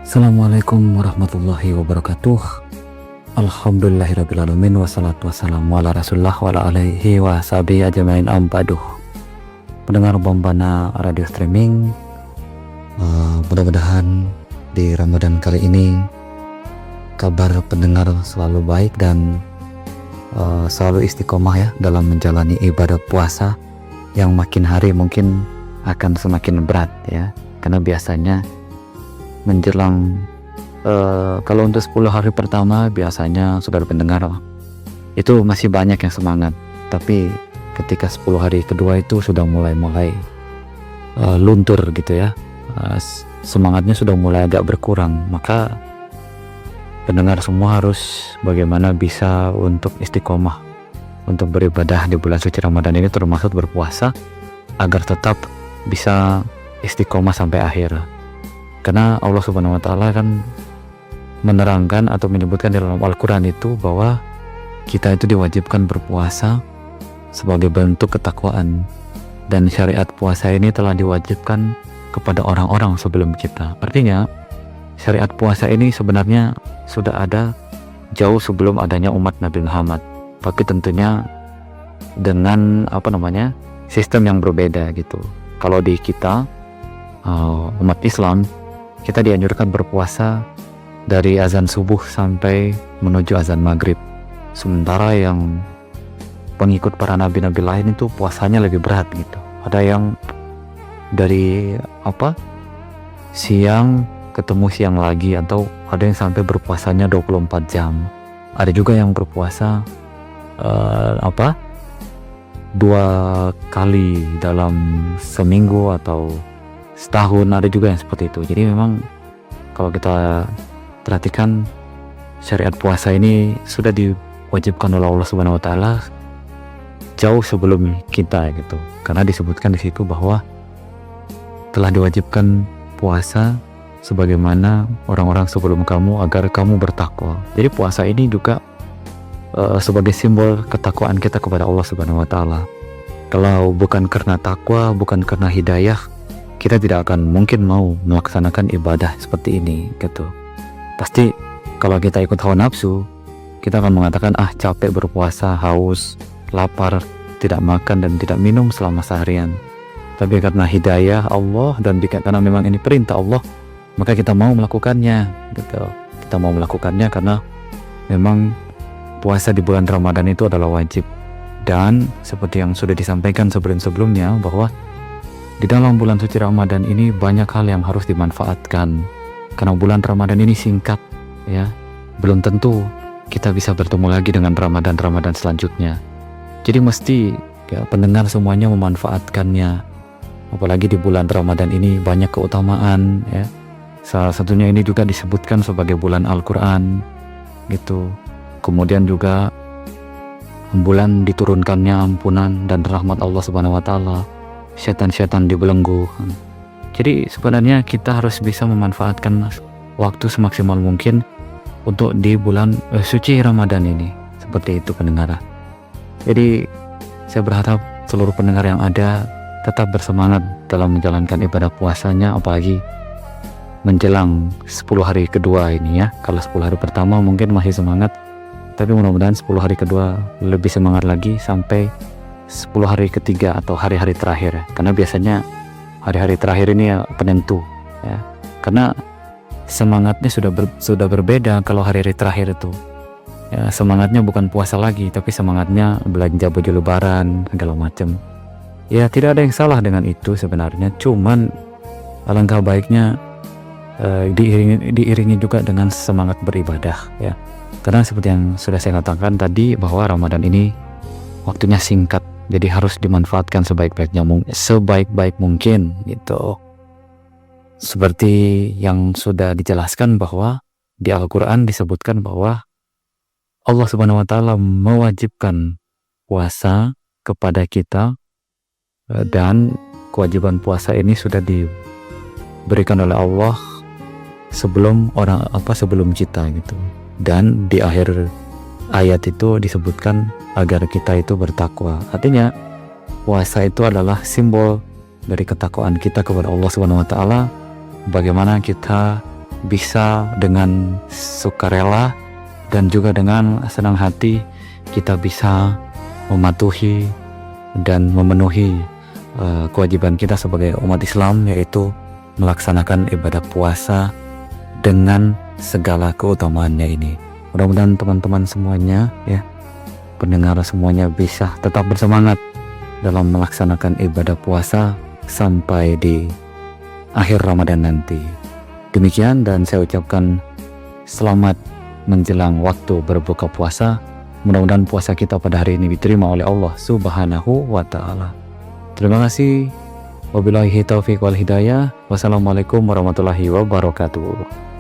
Assalamualaikum warahmatullahi wabarakatuh. Alhamdulillahirrabbilalamin. Wassalatu wassalamu ala rasulullah wa ala alihi wa sahbihi ajmain ambaduh. Pendengar Bombana radio streaming, mudah-mudahan di Ramadan kali ini kabar pendengar selalu baik dan selalu istiqomah ya dalam menjalani ibadah puasa yang makin hari mungkin akan semakin berat ya, karena biasanya menjelang kalau untuk 10 hari pertama biasanya saudara pendengar itu masih banyak yang semangat, tapi ketika 10 hari kedua itu sudah mulai luntur gitu ya, semangatnya sudah mulai agak berkurang. Maka pendengar semua harus bagaimana bisa untuk istiqomah untuk beribadah di bulan suci Ramadan ini, termasuk berpuasa, agar tetap bisa istiqomah sampai akhir. Karena Allah Subhanahu wa Ta'ala kan menerangkan atau menyebutkan di dalam Al-Quran itu bahwa kita itu diwajibkan berpuasa sebagai bentuk ketakwaan, dan syariat puasa ini telah diwajibkan kepada orang-orang sebelum kita. Artinya syariat puasa ini sebenarnya sudah ada jauh sebelum adanya umat Nabi Muhammad, tapi tentunya dengan sistem yang berbeda gitu. Kalau di kita umat Islam, kita dianjurkan berpuasa dari azan subuh sampai menuju azan maghrib. Sementara yang pengikut para nabi-nabi lain itu puasanya lebih berat gitu. Ada yang dari siang ketemu siang lagi, atau ada yang sampai berpuasanya 24 jam. Ada juga yang berpuasa 2 kali dalam seminggu atau setahun, ada juga yang seperti itu. Jadi memang kalau kita perhatikan, syariat puasa ini sudah diwajibkan oleh Allah Subhanahu wa Ta'ala jauh sebelum kita gitu. Karena disebutkan di situ bahwa telah diwajibkan puasa sebagaimana orang-orang sebelum kamu agar kamu bertakwa. Jadi puasa ini juga sebagai simbol ketakwaan kita kepada Allah Subhanahu wa Ta'ala. Kalau bukan karena takwa, bukan karena hidayah, kita tidak akan mungkin mau melaksanakan ibadah seperti ini gitu. Pasti kalau kita ikut hawa nafsu, kita akan mengatakan capek berpuasa, haus, lapar, tidak makan dan tidak minum selama seharian. Tapi karena hidayah Allah dan karena memang ini perintah Allah, maka kita mau melakukannya gitu. Kita mau melakukannya karena memang puasa di bulan Ramadan itu adalah wajib. Dan seperti yang sudah disampaikan sebelum-sebelumnya, bahwa di dalam bulan suci Ramadan ini banyak hal yang harus dimanfaatkan. Karena bulan Ramadan ini singkat ya, belum tentu kita bisa bertemu lagi dengan Ramadan selanjutnya. Jadi mesti ya, pendengar semuanya memanfaatkannya. Apalagi di bulan Ramadan ini banyak keutamaan ya. Salah satunya ini juga disebutkan sebagai bulan Al-Quran gitu. Kemudian juga bulan diturunkannya ampunan dan rahmat Allah Subhanahu wa Ta'ala, setan-setan dibelenggu. Jadi sebenarnya kita harus bisa memanfaatkan waktu semaksimal mungkin untuk di bulan suci Ramadan ini. Seperti itu pendengar. Jadi saya berharap seluruh pendengar yang ada tetap bersemangat dalam menjalankan ibadah puasanya, apalagi menjelang 10 hari kedua ini ya. Kalau 10 hari pertama mungkin masih semangat, tapi mudah-mudahan 10 hari kedua lebih semangat lagi sampai 10 hari ketiga atau hari-hari terakhir. Karena biasanya hari-hari terakhir ini ya penentu ya. Karena semangatnya sudah berbeda kalau hari-hari terakhir itu. Ya, semangatnya bukan puasa lagi, tapi semangatnya belanja baju lebaran segala macam. Ya tidak ada yang salah dengan itu sebenarnya. Cuman alangkah baiknya diiringi juga dengan semangat beribadah ya. Karena seperti yang sudah saya katakan tadi, bahwa Ramadan ini waktunya singkat, jadi harus dimanfaatkan sebaik-baik mungkin gitu. Seperti yang sudah dijelaskan bahwa di Al-Quran disebutkan bahwa Allah Subhanahu wa Ta'ala mewajibkan puasa kepada kita, dan kewajiban puasa ini sudah diberikan oleh Allah sebelum kita gitu. Dan di akhir ayat itu disebutkan agar kita itu bertakwa. Artinya puasa itu adalah simbol dari ketakwaan kita kepada Allah Subhanahu wa Ta'ala. Bagaimana kita bisa dengan sukarela dan juga dengan senang hati kita bisa mematuhi dan memenuhi kewajiban kita sebagai umat Islam, yaitu melaksanakan ibadah puasa dengan segala keutamaannya ini. Mudah-mudahan teman-teman semuanya, ya, pendengar semuanya bisa tetap bersemangat dalam melaksanakan ibadah puasa sampai di akhir Ramadan nanti. Demikian, dan saya ucapkan selamat menjelang waktu berbuka puasa. Mudah-mudahan puasa kita pada hari ini diterima oleh Allah Subhanahu wa Ta'ala. Terima kasih. Wabillahi taufiq wal hidayah. Wassalamualaikum warahmatullahi wabarakatuh.